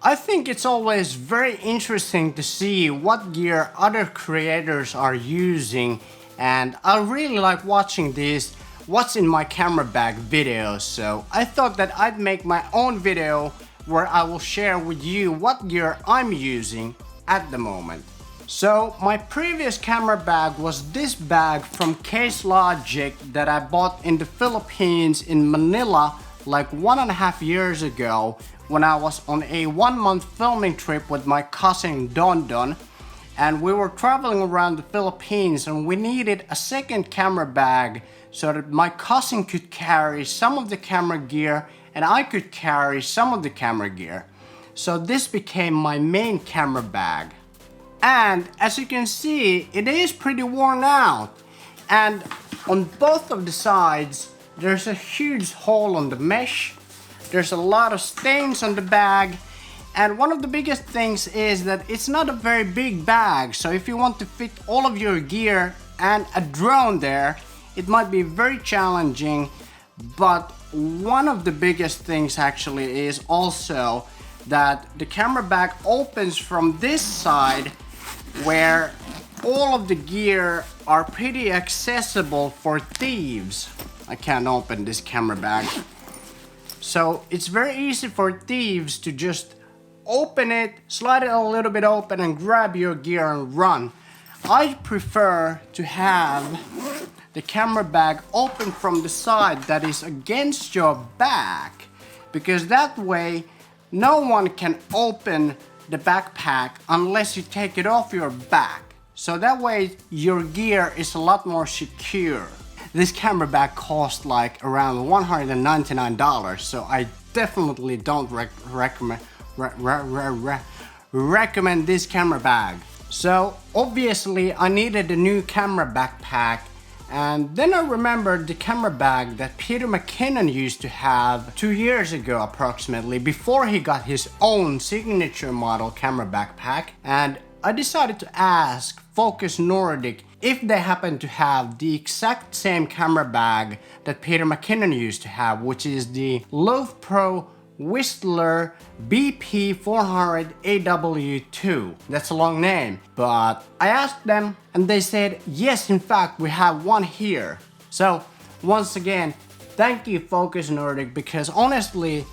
I think it's always very interesting to see what gear other creators are using, and I really like watching these what's in my camera bag videos, so I thought that I'd make my own video where I will share with you what gear I'm using at the moment. So my previous camera bag was this bag from Case Logic that I bought in the Philippines in Manila like 1.5 years ago when I was on a 1-month filming trip with my cousin Don Don, and we were traveling around the Philippines and we needed a second camera bag so that my cousin could carry some of the camera gear and I could carry some of the camera gear. So this became my main camera bag. And as you can see, it is pretty worn out. And on both of the sides, there's a huge hole on the mesh. There's a lot of stains on the bag. And one of the biggest things is that it's not a very big bag. So if you want to fit all of your gear and a drone there, it might be very challenging. But one of the biggest things actually is also that the camera bag opens from this side, where all of the gear are pretty accessible for thieves. I can't open this camera bag. So it's very easy for thieves to just open it, slide it a little bit open and grab your gear and run. I prefer to have the camera bag open from the side that is against your back, because that way no one can open the backpack unless you take it off your back. So that way your gear is a lot more secure. This camera bag cost like around $199, so I definitely don't recommend this camera bag. So obviously I needed a new camera backpack, and then I remembered the camera bag that Peter McKinnon used to have 2 years ago approximately, before he got his own signature model camera backpack, and I decided to ask Focus Nordic if they happen to have the exact same camera bag that Peter McKinnon used to have, which is the Lowepro Whistler BP400 AW2. That's a long name, but I asked them and they said yes, in fact we have one here. So once again, thank you Focus Nordic, because honestly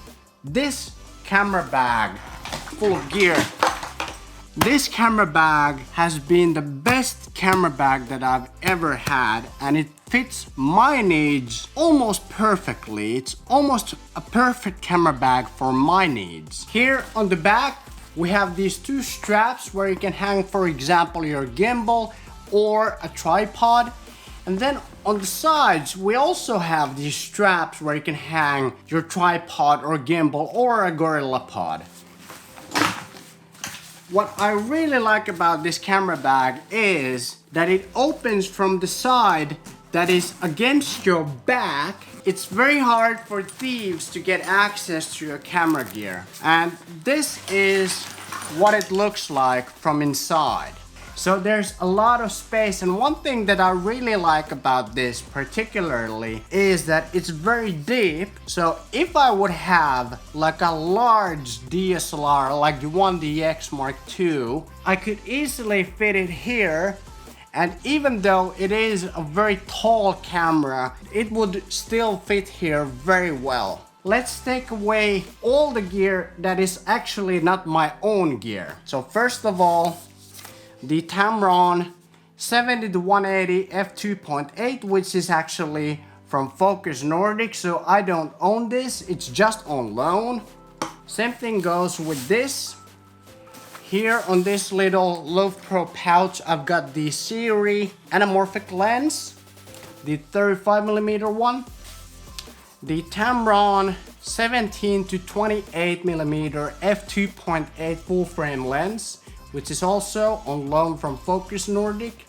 this camera bag full of gear, this camera bag has been the best camera bag that I've ever had, and it fits my needs almost perfectly. It's almost a perfect camera bag for my needs. Here on the back we have these two straps where you can hang, for example, your gimbal or a tripod. And then on the sides we also have these straps where you can hang your tripod or gimbal or a gorilla pod. What I really like about this camera bag is that it opens from the side that is against your back. It's very hard for thieves to get access to your camera gear. And this is what it looks like from inside. So there's a lot of space, and one thing that I really like about this particularly is that it's very deep. So if I would have like a large DSLR like the One DX Mark II, I could easily fit it here, and even though it is a very tall camera, it would still fit here very well. Let's take away all the gear that is actually not my own gear. So first of all, the Tamron 70-180 f2.8, which is actually from Focus Nordic, so I don't own this, it's just on loan. Same thing goes with this. Here on this little Lowepro pouch I've got the Siri anamorphic lens, the 35mm one, the Tamron 17-28mm f2.8 full frame lens, which is also on loan from Focus Nordic.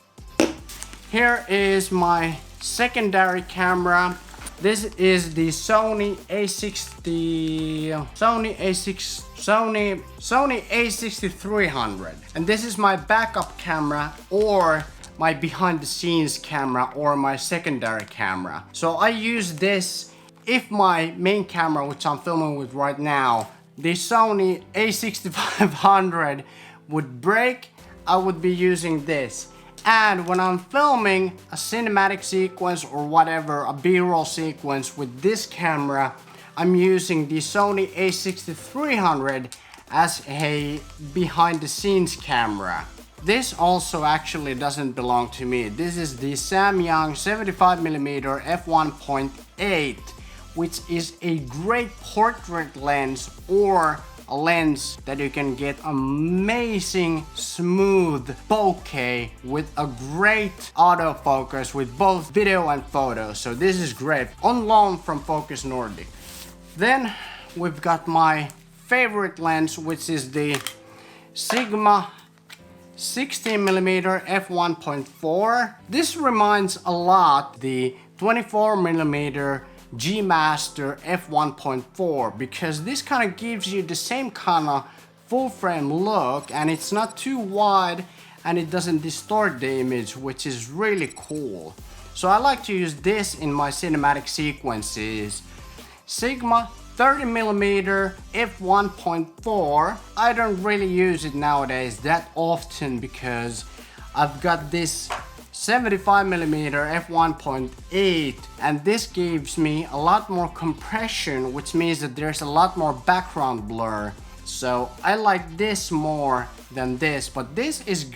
Here is my secondary camera. This is the Sony A6300, and this is my backup camera, or my behind the scenes camera, or my secondary camera. So I use this if my main camera, which I'm filming with right now, the Sony a6500 would break, I would be using this. And when I'm filming a cinematic sequence or whatever, a B-roll sequence with this camera, I'm using the Sony a6300 as a behind the scenes camera. This also actually doesn't belong to me. This is the Samyang 75mm f1.8, which is a great portrait lens or a lens that you can get amazing smooth bokeh with a great autofocus with both video and photos. So this is great, on loan from Focus Nordic. Then we've got my favorite lens, which is the Sigma 16mm f1.4. This reminds a lot the 24mm G Master f1.4 because this kind of gives you the same kind of full frame look, and it's not too wide and it doesn't distort the image, which is really cool. So I like to use this in my cinematic sequences. Sigma 30mm f1.4. I don't really use it nowadays that often because I've got this 75mm f1.8, and this gives me a lot more compression, which means that there's a lot more background blur. So I like this more than this, but this is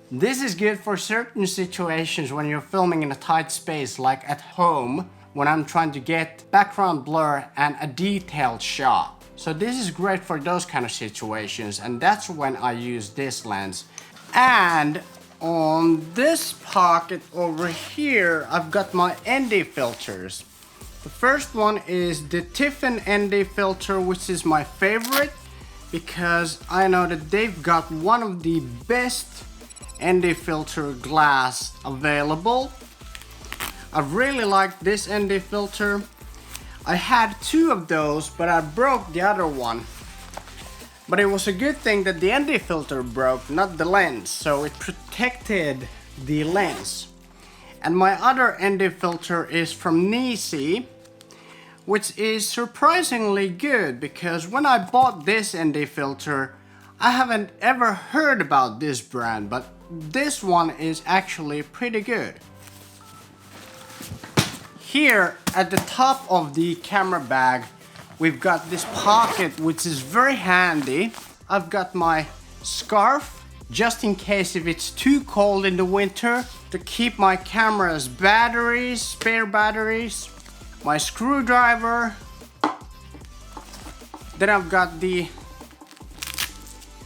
this is good for certain situations when you're filming in a tight space, like at home, when I'm trying to get background blur and a detailed shot. So this is great for those kind of situations, and that's when I use this lens. And on this pocket over here, I've got my ND filters. The first one is the Tiffin ND filter, which is my favorite because I know that they've got one of the best ND filter glass available. I really like this ND filter. I had two of those, but I broke the other one. But it was a good thing that the ND filter broke, not the lens, so it protected the lens. And my other ND filter is from Nisi, which is surprisingly good because when I bought this ND filter, I haven't ever heard about this brand, but this one is actually pretty good. Here at the top of the camera bag, we've got this pocket, which is very handy. I've got my scarf, just in case if it's too cold in the winter, to keep my camera's batteries, spare batteries, my screwdriver. Then I've got the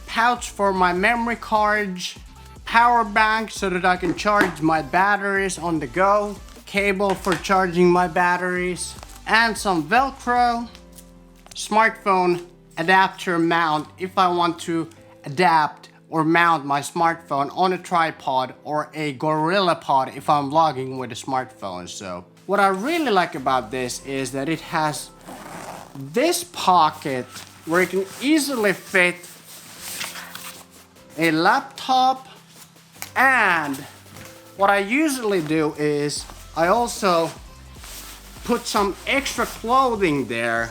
pouch for my memory cards, power bank so that I can charge my batteries on the go, cable for charging my batteries, and some Velcro, smartphone adapter mount if I want to adapt or mount my smartphone on a tripod or a GorillaPod if I'm vlogging with a smartphone. So what I really like about this is that it has this pocket where it can easily fit a laptop, and what I usually do is I also put some extra clothing there,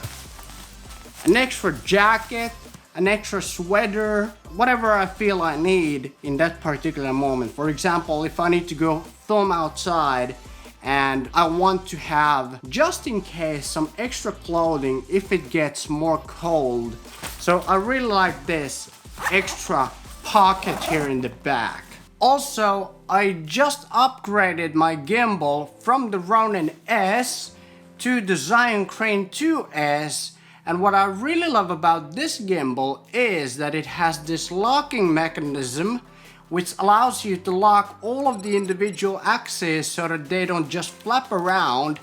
an extra jacket, an extra sweater, whatever I feel I need in that particular moment. For example, if I need to go film outside and I want to have, just in case, some extra clothing if it gets more cold. So I really like this extra pocket here in the back. Also, I just upgraded my gimbal from the Ronin S to the Zion Crane 2S, and what I really love about this gimbal is that it has this locking mechanism which allows you to lock all of the individual axes so that they don't just flap around,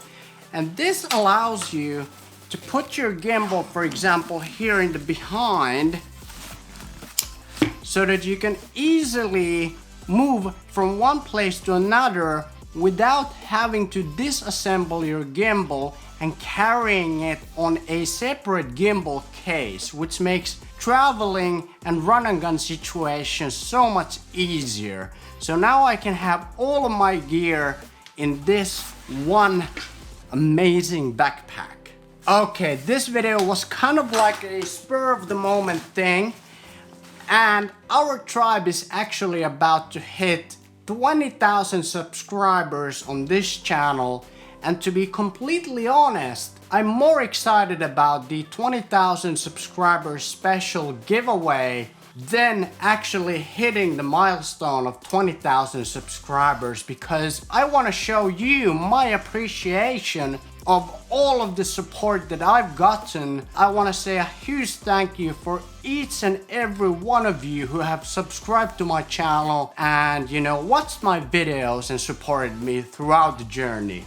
and this allows you to put your gimbal, for example, here in the behind, so that you can easily move from one place to another without having to disassemble your gimbal and carrying it on a separate gimbal case, which makes traveling and run and gun situations so much easier. So now I can have all of my gear in this one amazing backpack. Okay, this video was kind of like a spur of the moment thing, and our tribe is actually about to hit 20,000 subscribers on this channel, and to be completely honest, I'm more excited about the 20,000 subscribers special giveaway than actually hitting the milestone of 20,000 subscribers, because I want to show you my appreciation of all of the support that I've gotten. I want to say a huge thank you for each and every one of you who have subscribed to my channel and, you know, watched my videos and supported me throughout the journey.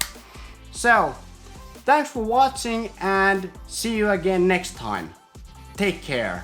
So, thanks for watching and see you again next time. Take care.